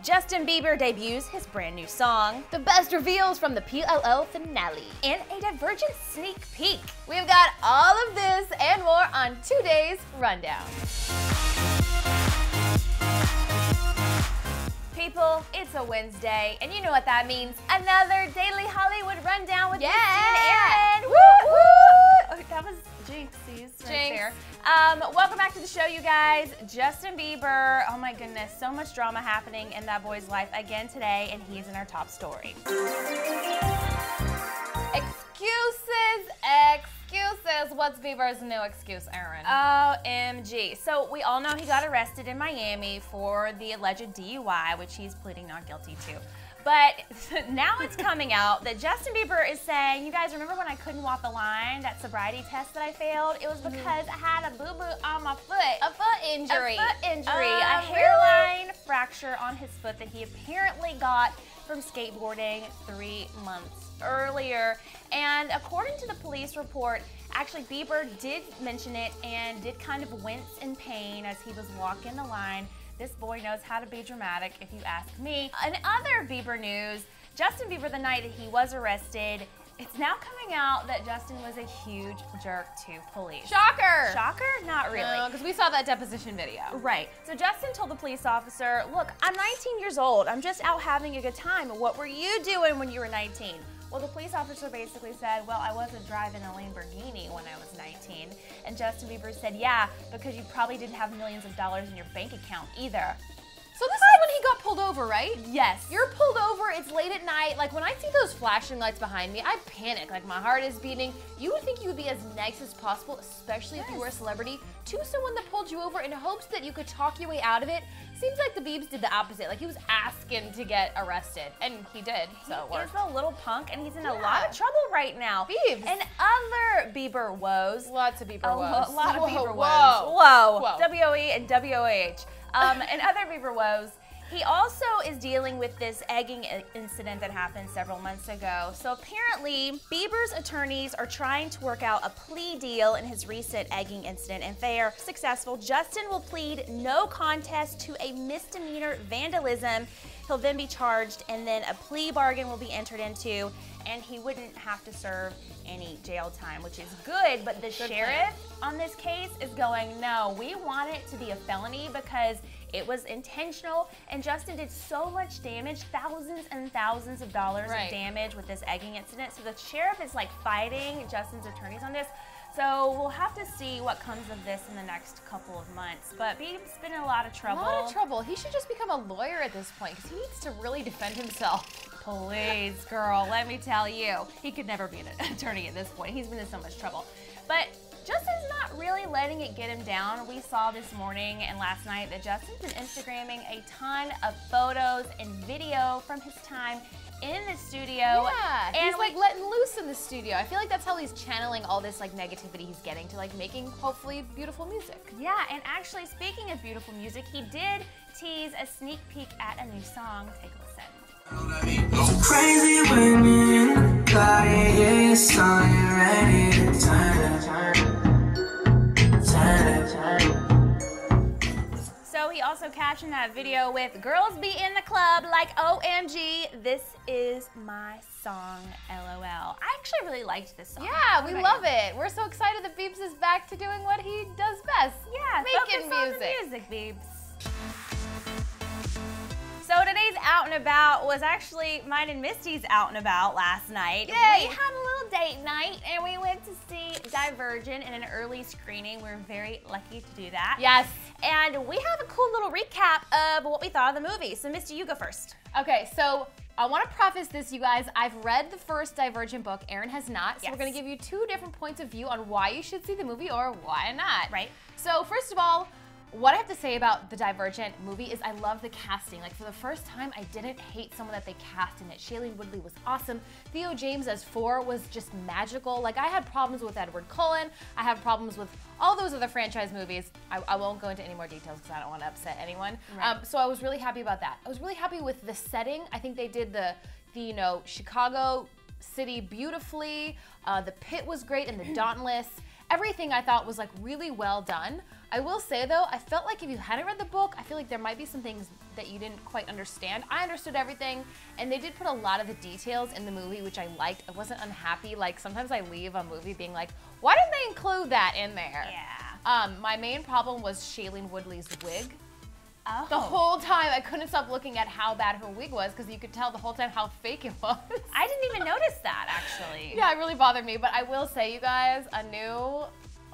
Justin Bieber debuts his brand new song, the best reveals from the PLL finale, and a Divergent sneak peek. We've got all of this and more on today's Rundown. People, it's a Wednesday, and you know what that means. Another Daily Hollywood Rundown with Misty and Aaron. Woo! Oh, that was Jinxies right there. Welcome back to the show, you guys. Justin Bieber, oh my goodness, so much drama happening in that boy's life again today, and he's in our top story. Excuses. What's Bieber's new excuse, Aaron? OMG. So we all know he got arrested in Miami for the alleged DUI, which he's pleading not guilty to. But now it's coming out that Justin Bieber is saying, you guys remember when I couldn't walk the line, that sobriety test that I failed? It was because I had a boo-boo on my foot. A foot injury. A foot injury. A hairline fracture on his foot that he apparently got from skateboarding 3 months earlier. And according to the police report, actually Bieber did mention it and did kind of wince in pain as he was walking the line. This boy knows how to be dramatic, if you ask me. In other Bieber news, Justin Bieber, the night that he was arrested, it's now coming out that Justin was a huge jerk to police. Shocker! Shocker? Not really. No, because we saw that deposition video. Right. So Justin told the police officer, look, I'm 19 years old. I'm just out having a good time. What were you doing when you were 19? Well, the police officer basically said, well, I wasn't driving a Lamborghini when I was 19. And Justin Bieber said, yeah, because you probably didn't have millions of dollars in your bank account either. So this is when he got pulled over, right? Yes. You're pulled over, it's late at night. Like when I see those flashing lights behind me, I panic, like my heart is beating. You would think you would be as nice as possible, especially if you were a celebrity, to someone that pulled you over in hopes that you could talk your way out of it. Seems like the Biebs did the opposite. Like he was asking to get arrested, and he did, so it worked. He's a little punk, and he's in a lot of trouble right now. Biebs. And other Bieber woes. Lots of Bieber woes. A lot of Bieber woes. Whoa. Whoa. W-O-E and W-O-H. And other Bieber woes. He also is dealing with this egging incident that happened several months ago. So apparently, Bieber's attorneys are trying to work out a plea deal in his recent egging incident. And if they are successful, Justin will plead no contest to a misdemeanor vandalism. He'll then be charged, and then a plea bargain will be entered into, and he wouldn't have to serve any jail time, which is good. But the sheriff on this case is going, no, we want it to be a felony because it was intentional, and Justin did so much damage, thousands and thousands of dollars of damage with this egging incident. So the sheriff is like fighting Justin's attorneys on this. So we'll have to see what comes of this in the next couple of months. But Bieb's been in a lot of trouble. A lot of trouble. He should just become a lawyer at this point because he needs to really defend himself. Please, girl, let me tell you. He could never be an attorney at this point. He's been in so much trouble. But Justin's not really letting it get him down. We saw this morning and last night that Justin's been Instagramming a ton of photos and video from his time in the studio. Yeah, and he's like letting loose in the studio. I feel like that's how he's channeling all this like negativity he's getting to like making hopefully beautiful music. Yeah, and actually speaking of beautiful music, he did tease a sneak peek at a new song. Take a listen. Crazy when you're in the car, yeah, song ready to turn it. So he also captioned that video with, girls be in the club like OMG, this is my song, LOL. I actually really liked this song. Yeah, we love it. We're so excited that Biebs is back to doing what he does best. Yeah, making music, Biebs. So today's Out and About was actually mine and Misty's Out and About last night. Yay! We had a little date night and we went to see Divergent in an early screening. We were very lucky to do that. Yes. And we have a cool little recap of what we thought of the movie. So Misty, you go first. Okay, so I want to preface this, you guys. I've read the first Divergent book. Aaron has not. So we're going to give you 2 different points of view on why you should see the movie or why not. Right. So first of all, what I have to say about the Divergent movie is I love the casting. Like for the first time, I didn't hate someone that they cast in it. Shailene Woodley was awesome. Theo James as 4 was just magical. Like I had problems with Edward Cullen. I have problems with all those other franchise movies. I won't go into any more details because I don't want to upset anyone. Right. So I was really happy about that. I was really happy with the setting. I think they did the you know, Chicago city beautifully. The pit was great and the Dauntless. Everything I thought was like really well done. I will say though, I felt like if you hadn't read the book, I feel like there might be some things that you didn't quite understand. I understood everything, and they did put a lot of the details in the movie, which I liked. I wasn't unhappy. Like, sometimes I leave a movie being like, why didn't they include that in there? Yeah. My main problem was Shailene Woodley's wig. Oh. The whole time I couldn't stop looking at how bad her wig was because you could tell the whole time how fake it was. I didn't even notice that, actually. Yeah, it really bothered me, but I will say, you guys, a new,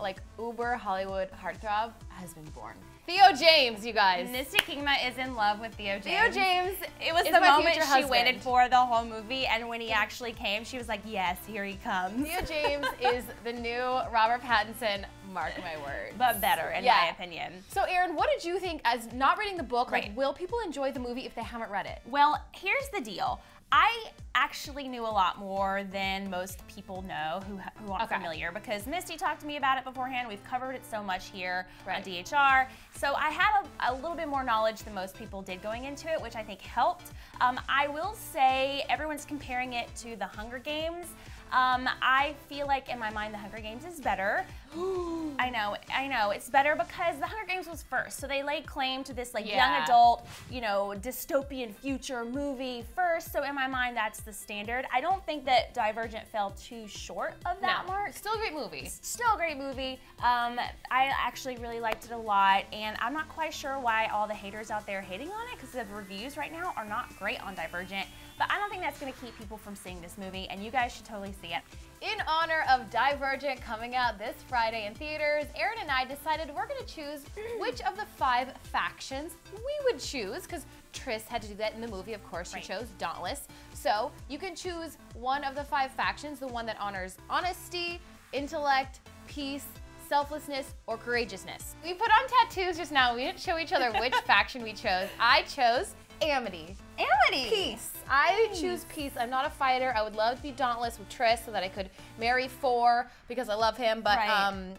like, uber Hollywood heartthrob has been born. Theo James, you guys. Misty Kingma is in love with Theo James. Theo James It was is the my moment future she husband. waited for the whole movie, and when he actually came, she was like, yes, here he comes. Theo James is the new Robert Pattinson, mark my words. But better, in my opinion. So, Erin, what did you think, as not reading the book, Right. like, will people enjoy the movie if they haven't read it? Well, here's the deal. I actually knew a lot more than most people know who aren't familiar, because Misty talked to me about it beforehand. We've covered it so much here on DHR. So I had a little bit more knowledge than most people did going into it, which I think helped. I will say everyone's comparing it to The Hunger Games. I feel like in my mind The Hunger Games is better. I know, it's better because The Hunger Games was first, so they laid claim to this like young adult, you know, dystopian future movie first, so in my mind that's the standard. I don't think that Divergent fell too short of that mark. Still a great movie. Still a great movie. I actually really liked it a lot, and I'm not quite sure why all the haters out there are hating on it, because the reviews right now are not great on Divergent, but I don't think that's going to keep people from seeing this movie, and you guys should totally see it. In honor of Divergent coming out this Friday in theaters, Erin and I decided we're going to choose which of the 5 factions we would choose, because Triss had to do that in the movie, of course. She chose Dauntless. So you can choose one of the 5 factions, the one that honors honesty, intellect, peace, selflessness, or courageousness. We put on tattoos just now. We didn't show each other which faction we chose. I chose Amity. Amity! Peace. I choose peace. I'm not a fighter. I would love to be Dauntless with Triss so that I could marry 4 because I love him, but I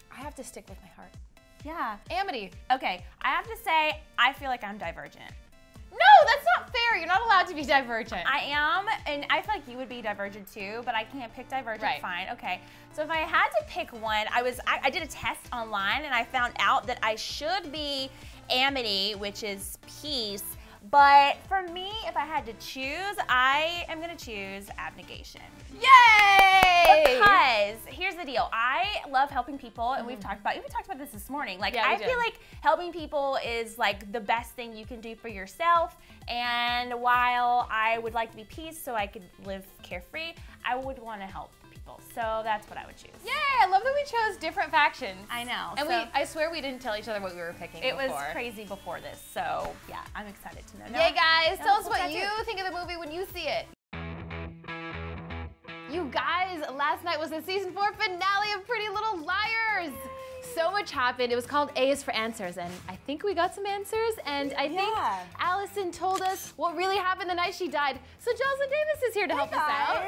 have to stick with my heart. Yeah. Amity. Okay, I have to say, I feel like I'm Divergent. No, that's not fair. You're not allowed to be Divergent. I am, and I feel like you would be Divergent too, but I can't pick Divergent. Fine, okay. So if I had to pick one, I did a test online and I found out that I should be Amity, which is peace. But for me, if I had to choose, I am gonna choose abnegation. Yay! Because here's the deal, I love helping people, and we've talked about this morning. Like, I feel like helping people is like the best thing you can do for yourself. And while I would like to be peace so I could live carefree, I would want to help people. So that's what I would choose. Yay! I love that we chose different factions. I know. And I swear we didn't tell each other what we were picking before. It was crazy before this, so yeah, I'm excited to know. Yay, guys! Tell us what you think of the movie when you see it. You guys, last night was the season 4 finale of Pretty Little Liars. So much happened. It was called A is for Answers, and I think we got some answers, and I think Allison told us what really happened the night she died. So Jocelyn Davis is here to help us out.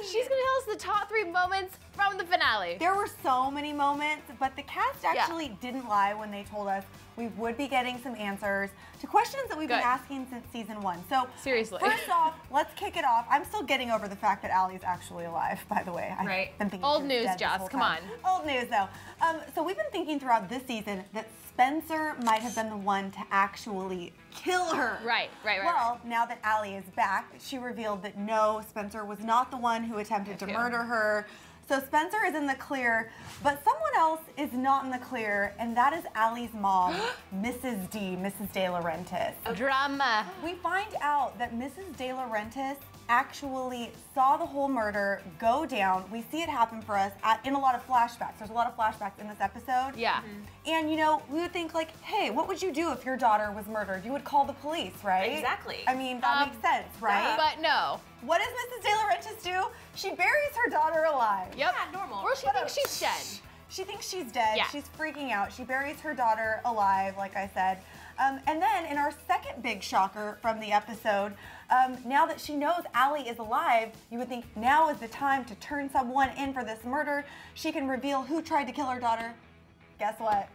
She's gonna tell us the top 3 moments from the finale. There were so many moments, but the cast actually didn't lie when they told us we would be getting some answers to questions that we've been asking since season 1. So seriously, first off, let's kick it off. I'm still getting over the fact that Allie's actually alive, by the way. I've been thinking old news, Joss, come on. Old news, though. So we've been thinking throughout this season that Spencer might have been the one to actually kill her. Right. Well, now that Allie is back, she revealed that no, Spencer was not the one who attempted to murder her. So Spencer is in the clear, but someone else is not in the clear, and that is Allie's mom, Mrs. De Laurentiis. Drama. We find out that Mrs. De Laurentiis actually saw the whole murder go down. We see it happen for us in a lot of flashbacks. There's a lot of flashbacks in this episode. Yeah. And, you know, we would think like, hey, what would you do if your daughter was murdered? You would call the police, right? Exactly. I mean, that makes sense, right? But no. What does Mrs. De Laurentiis do? She buries her daughter alive. Yep. Yeah, normal. Or she thinks she's dead. She thinks she's dead. Yeah. She's freaking out. She buries her daughter alive, like I said. And then in our second big shocker from the episode, now that she knows Allie is alive, you would think now is the time to turn someone in for this murder. She can reveal who tried to kill her daughter. Guess what?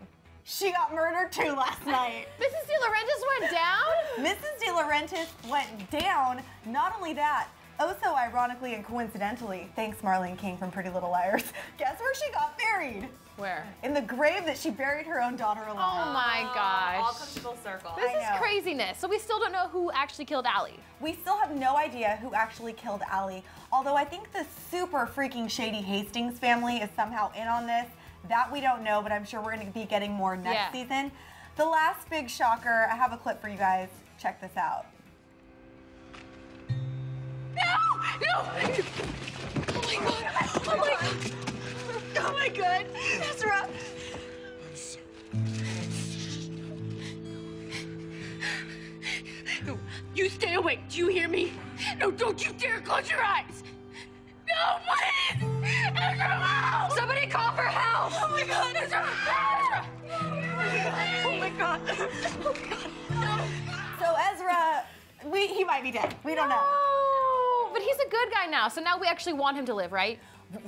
She got murdered too last night. Mrs. De Laurentiis went down? Mrs. De Laurentiis went down. Not only that, Oh, so ironically and coincidentally, thanks Marlene King from Pretty Little Liars, guess where she got buried? Where? In the grave that she buried her own daughter alive. Oh my gosh. All comes full circle. This I is know. craziness. So we still don't know who actually killed Allie. We still have no idea who actually killed Allie, although I think the super freaking shady Hastings family is somehow in on this. That we don't know, but I'm sure we're going to be getting more next season. The last big shocker, I have a clip for you guys. Check this out. No! Oh my god! Oh my god! Oh my god! Ezra! No, you stay awake. Do you hear me? No, don't you dare close your eyes! No, please! Ezra, no! Somebody call for help! Oh my god, Ezra! Ezra! Oh my god! Oh my god! No! So Ezra, he might be dead. We don't know. Oh, but he's a good guy now. So now we actually want him to live, right?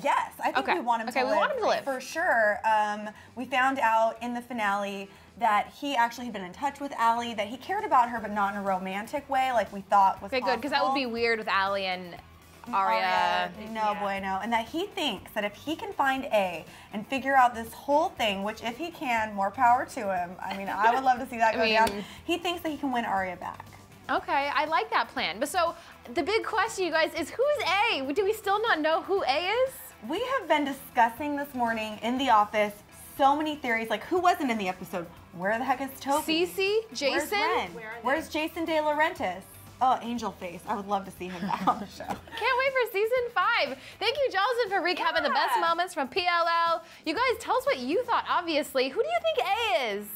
Yes, I think we want him to live. we want him to live. For sure. We found out in the finale that he actually had been in touch with Allie, that he cared about her, but not in a romantic way like we thought was possible. Okay, good, because that would be weird with Allie and Arya. No bueno. And that he thinks that if he can find A and figure out this whole thing, which if he can, more power to him. I mean, I would love to see that go down. He thinks that he can win Arya back. Okay, I like that plan. But so the big question, you guys, is who's A? Do we still not know who A is? We have been discussing this morning in the office so many theories, like who wasn't in the episode? Where the heck is Toby? Cece? Jason? Where's Ren? Where's Jason De Laurentiis? Oh, Angel Face. I would love to see him back on the show. Can't wait for season 5. Thank you, Jocelyn, for recapping the best moments from PLL. You guys, tell us what you thought, obviously. Who do you think A is?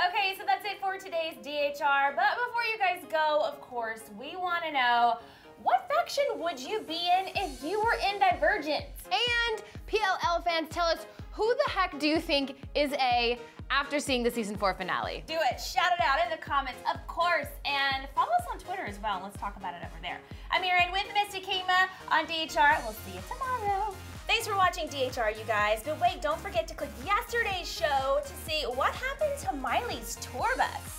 Okay, so that's it for today's DHR. But before you guys go, of course, we want to know, what faction would you be in if you were in Divergent? And PLL fans, tell us, who the heck do you think is A after seeing the season 4 finale? Do it. Shout it out in the comments, of course. And follow us on Twitter as well. Let's talk about it over there. I'm Erin with Misty Kima on DHR. We'll see you tomorrow. Thanks for watching DHR, you guys. But wait, don't forget to click yesterday's show to see what happened to Miley's tour bus.